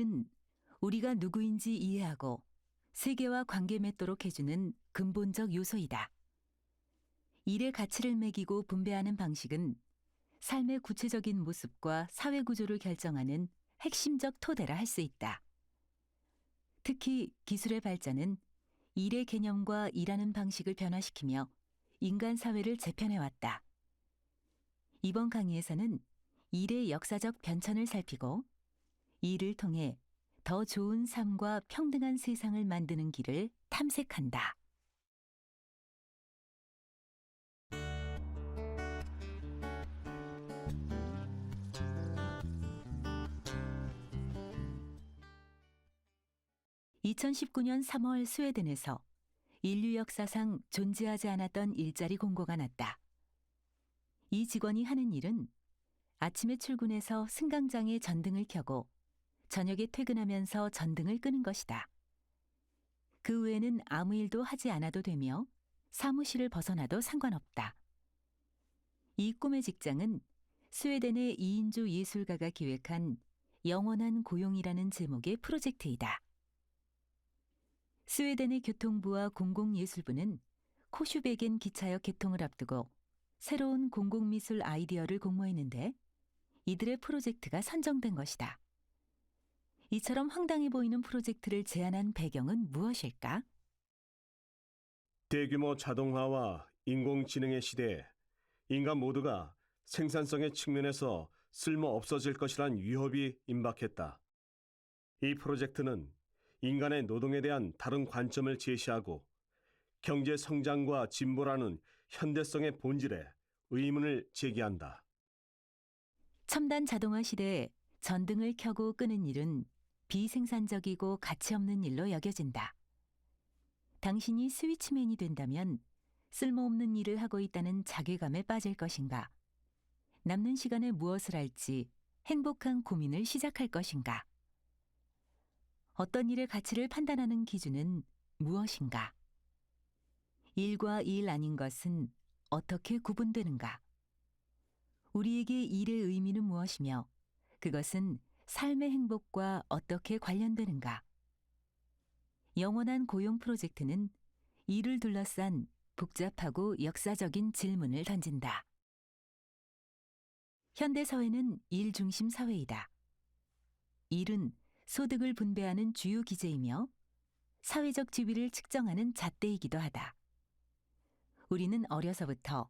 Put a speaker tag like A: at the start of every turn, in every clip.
A: 일은 우리가 누구인지 이해하고 세계와 관계 맺도록 해주는 근본적 요소이다. 일의 가치를 매기고 분배하는 방식은 삶의 구체적인 모습과 사회 구조를 결정하는 핵심적 토대라 할 수 있다. 특히 기술의 발전은 일의 개념과 일하는 방식을 변화시키며 인간 사회를 재편해왔다. 이번 강의에서는 일의 역사적 변천을 살피고 일을 통해 더 좋은 삶과 평등한 세상을 만드는 길을 탐색한다. (2019년 3월) 스웨덴에서 인류 역사상 존재하지 않았던 일자리 공고가 났다. 이 직원이 하는 일은 아침에 출근해서 승강장에 전등을 켜고 저녁에 퇴근하면서 전등을 끄는 것이다. 그 외에는 아무 일도 하지 않아도 되며 사무실을 벗어나도 상관없다. 이 꿈의 직장은 스웨덴의 2인조 예술가가 기획한 영원한 고용이라는 제목의 프로젝트이다. 스웨덴의 교통부와 공공예술부는 코슈베겐 기차역 개통을 앞두고 새로운 공공미술 아이디어를 공모했는데 이들의 프로젝트가 선정된 것이다. 이처럼 황당해 보이는 프로젝트를 제안한 배경은 무엇일까?
B: 대규모 자동화와 인공지능의 시대에 인간 모두가 생산성의 측면에서 쓸모 없어질 것이란 위협이 임박했다. 이 프로젝트는 인간의 노동에 대한 다른 관점을 제시하고 경제 성장과 진보라는 현대성의 본질에 의문을 제기한다.
A: 첨단 자동화 시대에 전등을 켜고 끄는 일은 비생산적이고 가치 없는 일로 여겨진다. 당신이 스위치맨이 된다면 쓸모없는 일을 하고 있다는 자괴감에 빠질 것인가? 남는 시간에 무엇을 할지 행복한 고민을 시작할 것인가? 어떤 일의 가치를 판단하는 기준은 무엇인가? 일과 일 아닌 것은 어떻게 구분되는가? 우리에게 일의 의미는 무엇이며 그것은 삶의 행복과 어떻게 관련되는가? 영원한 고용 프로젝트는 일을 둘러싼 복잡하고 역사적인 질문을 던진다. 현대 사회는 일 중심 사회이다. 일은 소득을 분배하는 주요 기제이며 사회적 지위를 측정하는 잣대이기도 하다. 우리는 어려서부터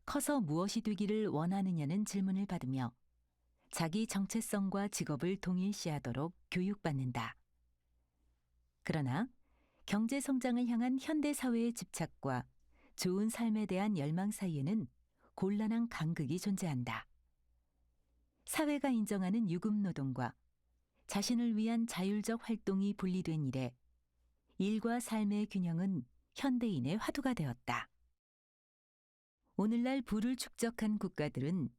A: 커서 무엇이 되기를 원하느냐는 질문을 받으며 자기 정체성과 직업을 동일시하도록 교육받는다. 그러나 경제 성장을 향한 현대 사회의 집착과 좋은 삶에 대한 열망 사이에는 곤란한 간극이 존재한다. 사회가 인정하는 유급 노동과 자신을 위한 자율적 활동이 분리된 이래 일과 삶의 균형은 현대인의 화두가 되었다. 오늘날 부를 축적한 국가들은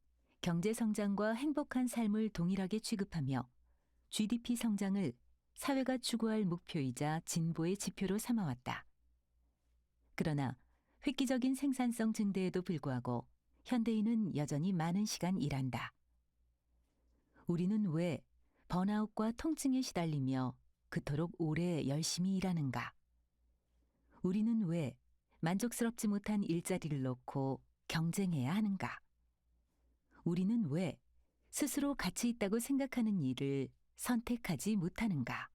A: 경제 성장과 행복한 삶을 동일하게 취급하며 GDP 성장을 사회가 추구할 목표이자 진보의 지표로 삼아왔다. 그러나 획기적인 생산성 증대에도 불구하고 현대인은 여전히 많은 시간 일한다. 우리는 왜 번아웃과 통증에 시달리며 그토록 오래 열심히 일하는가? 우리는 왜 만족스럽지 못한 일자리를 놓고 경쟁해야 하는가? 우리는 왜 스스로 가치 있다고 생각하는 일을 선택하지 못하는가?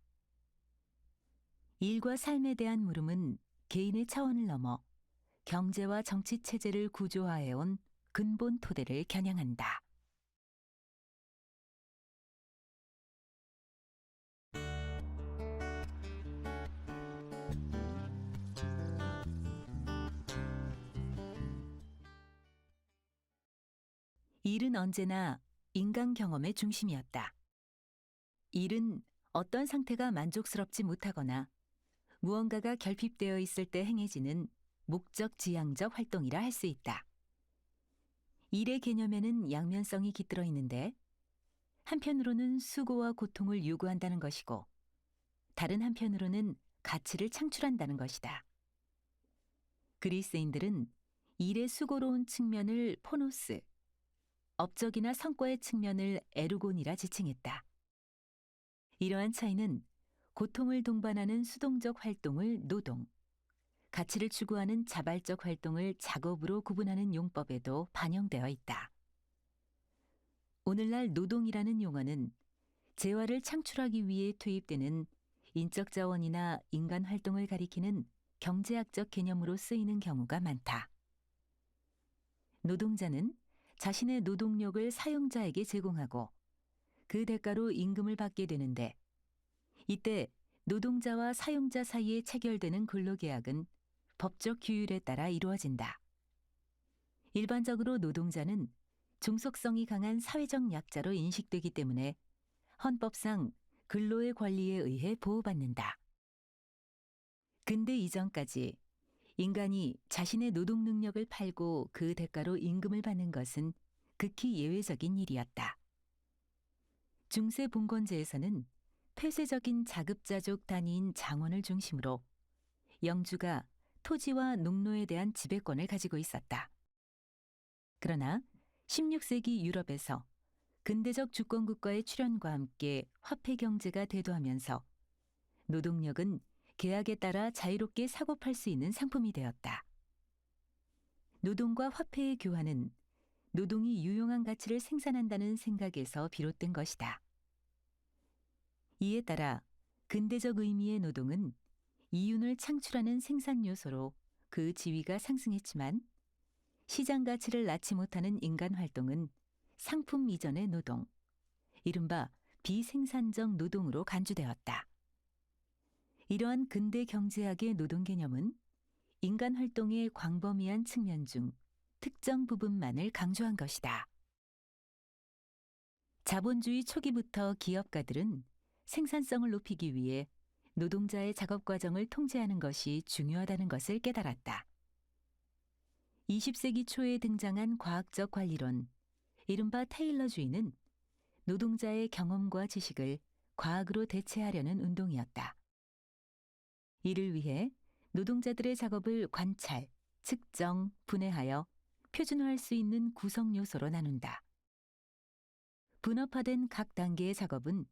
A: 일과 삶에 대한 물음은 개인의 차원을 넘어 경제와 정치 체제를 구조화해온 근본 토대를 겨냥한다. 일은 언제나 인간 경험의 중심이었다. 일은 어떤 상태가 만족스럽지 못하거나 무언가가 결핍되어 있을 때 행해지는 목적 지향적 활동이라 할 수 있다. 일의 개념에는 양면성이 깃들어 있는데 한편으로는 수고와 고통을 요구한다는 것이고 다른 한편으로는 가치를 창출한다는 것이다. 그리스인들은 일의 수고로운 측면을 포노스, 업적이나 성과의 측면을 에르곤이라 지칭했다. 이러한 차이는 고통을 동반하는 수동적 활동을 노동, 가치를 추구하는 자발적 활동을 작업으로 구분하는 용법에도 반영되어 있다. 오늘날 노동이라는 용어는 재화를 창출하기 위해 투입되는 인적 자원이나 인간 활동을 가리키는 경제학적 개념으로 쓰이는 경우가 많다. 노동자는 자신의 노동력을 사용자에게 제공하고 그 대가로 임금을 받게 되는데, 이때 노동자와 사용자 사이에 체결되는 근로계약은 법적 규율에 따라 이루어진다. 일반적으로 노동자는 종속성이 강한 사회적 약자로 인식되기 때문에 헌법상 근로의 권리에 의해 보호받는다. 근대 이전까지 인간이 자신의 노동 능력을 팔고 그 대가로 임금을 받는 것은 극히 예외적인 일이었다. 중세 봉건제에서는 폐쇄적인 자급자족 단위인 장원을 중심으로 영주가 토지와 농노에 대한 지배권을 가지고 있었다. 그러나 16세기 유럽에서 근대적 주권국가의 출현과 함께 화폐 경제가 대두하면서 노동력은 계약에 따라 자유롭게 사고팔 수 있는 상품이 되었다. 노동과 화폐의 교환은 노동이 유용한 가치를 생산한다는 생각에서 비롯된 것이다. 이에 따라 근대적 의미의 노동은 이윤을 창출하는 생산 요소로 그 지위가 상승했지만, 시장 가치를 낳지 못하는 인간 활동은 상품 이전의 노동, 이른바 비생산적 노동으로 간주되었다. 이러한 근대 경제학의 노동 개념은 인간 활동의 광범위한 측면 중 특정 부분만을 강조한 것이다. 자본주의 초기부터 기업가들은 생산성을 높이기 위해 노동자의 작업 과정을 통제하는 것이 중요하다는 것을 깨달았다. 20세기 초에 등장한 과학적 관리론, 이른바 테일러주의는 노동자의 경험과 지식을 과학으로 대체하려는 운동이었다. 이를 위해 노동자들의 작업을 관찰, 측정, 분해하여 표준화할 수 있는 구성 요소로 나눈다. 분업화된 각 단계의 작업은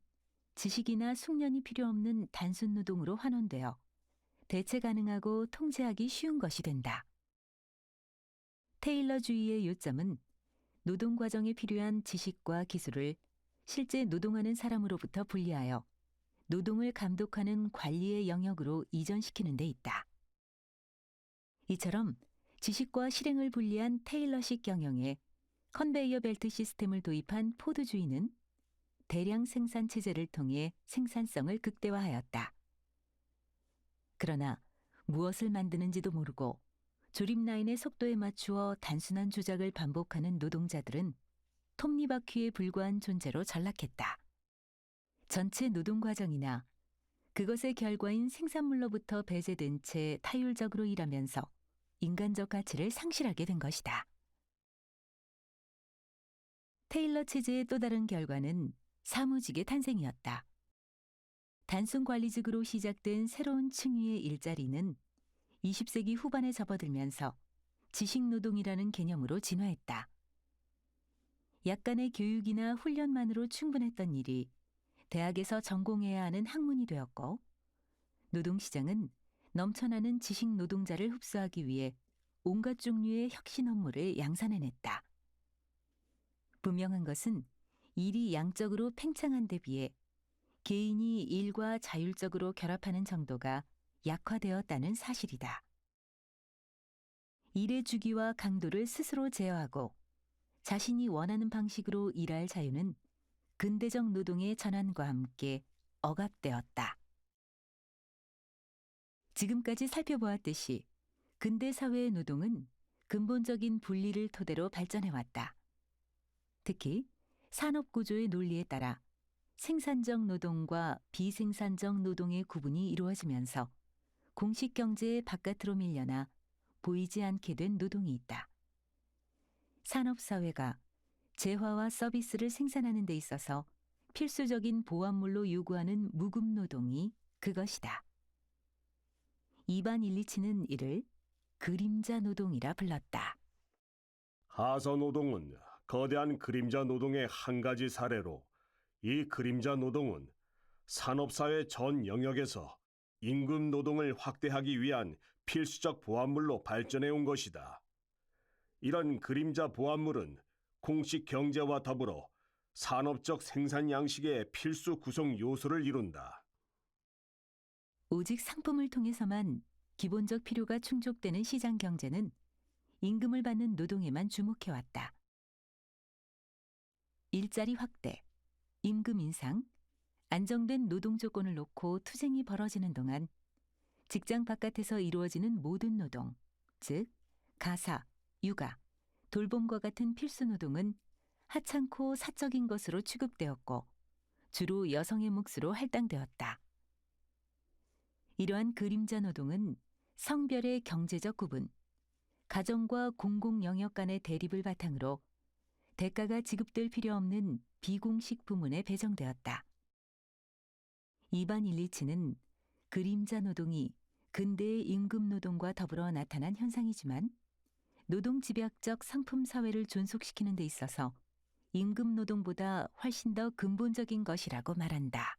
A: 지식이나 숙련이 필요 없는 단순 노동으로 환원되어 대체 가능하고 통제하기 쉬운 것이 된다. 테일러주의의 요점은 노동 과정에 필요한 지식과 기술을 실제 노동하는 사람으로부터 분리하여 노동을 감독하는 관리의 영역으로 이전시키는 데 있다. 이처럼 지식과 실행을 분리한 테일러식 경영에 컨베이어 벨트 시스템을 도입한 포드주의는 대량 생산 체제를 통해 생산성을 극대화하였다. 그러나 무엇을 만드는지도 모르고 조립 라인의 속도에 맞추어 단순한 조작을 반복하는 노동자들은 톱니바퀴에 불과한 존재로 전락했다. 전체 노동 과정이나 그것의 결과인 생산물로부터 배제된 채 타율적으로 일하면서 인간적 가치를 상실하게 된 것이다. 테일러 체제의 또 다른 결과는 사무직의 탄생이었다. 단순 관리직으로 시작된 새로운 층위의 일자리는 20세기 후반에 접어들면서 지식노동이라는 개념으로 진화했다. 약간의 교육이나 훈련만으로 충분했던 일이 대학에서 전공해야 하는 학문이 되었고, 노동시장은 넘쳐나는 지식 노동자를 흡수하기 위해 온갖 종류의 혁신 업무를 양산해냈다. 분명한 것은 일이 양적으로 팽창한 데 비해 개인이 일과 자율적으로 결합하는 정도가 약화되었다는 사실이다. 일의 주기와 강도를 스스로 제어하고 자신이 원하는 방식으로 일할 자유는 근대적 노동의 전환과 함께 억압되었다. 지금까지 살펴보았듯이 근대 사회의 노동은 근본적인 분리를 토대로 발전해왔다. 특히 산업구조의 논리에 따라 생산적 노동과 비생산적 노동의 구분이 이루어지면서 공식경제의 바깥으로 밀려나 보이지 않게 된 노동이 있다. 산업사회가 재화와 서비스를 생산하는 데 있어서 필수적인 보완물로 요구하는 무급노동이 그것이다. 이반 일리치는 이를 그림자 노동이라 불렀다.
B: 하서 노동은 거대한 그림자 노동의 한 가지 사례로, 이 그림자 노동은 산업사회 전 영역에서 임금 노동을 확대하기 위한 필수적 보완물로 발전해 온 것이다. 이런 그림자 보완물은 공식 경제와 더불어 산업적 생산 양식의 필수 구성 요소를 이룬다.
A: 오직 상품을 통해서만 기본적 필요가 충족되는 시장 경제는 임금을 받는 노동에만 주목해왔다. 일자리 확대, 임금 인상, 안정된 노동 조건을 놓고 투쟁이 벌어지는 동안 직장 바깥에서 이루어지는 모든 노동, 즉 가사, 육아, 돌봄과 같은 필수 노동은 하찮고 사적인 것으로 취급되었고 주로 여성의 몫으로 할당되었다. 이러한 그림자 노동은 성별의 경제적 구분, 가정과 공공 영역 간의 대립을 바탕으로 대가가 지급될 필요 없는 비공식 부문에 배정되었다. 이반 일리치는 그림자 노동이 근대의 임금 노동과 더불어 나타난 현상이지만 노동 집약적 상품 사회를 존속시키는 데 있어서 임금 노동보다 훨씬 더 근본적인 것이라고 말한다.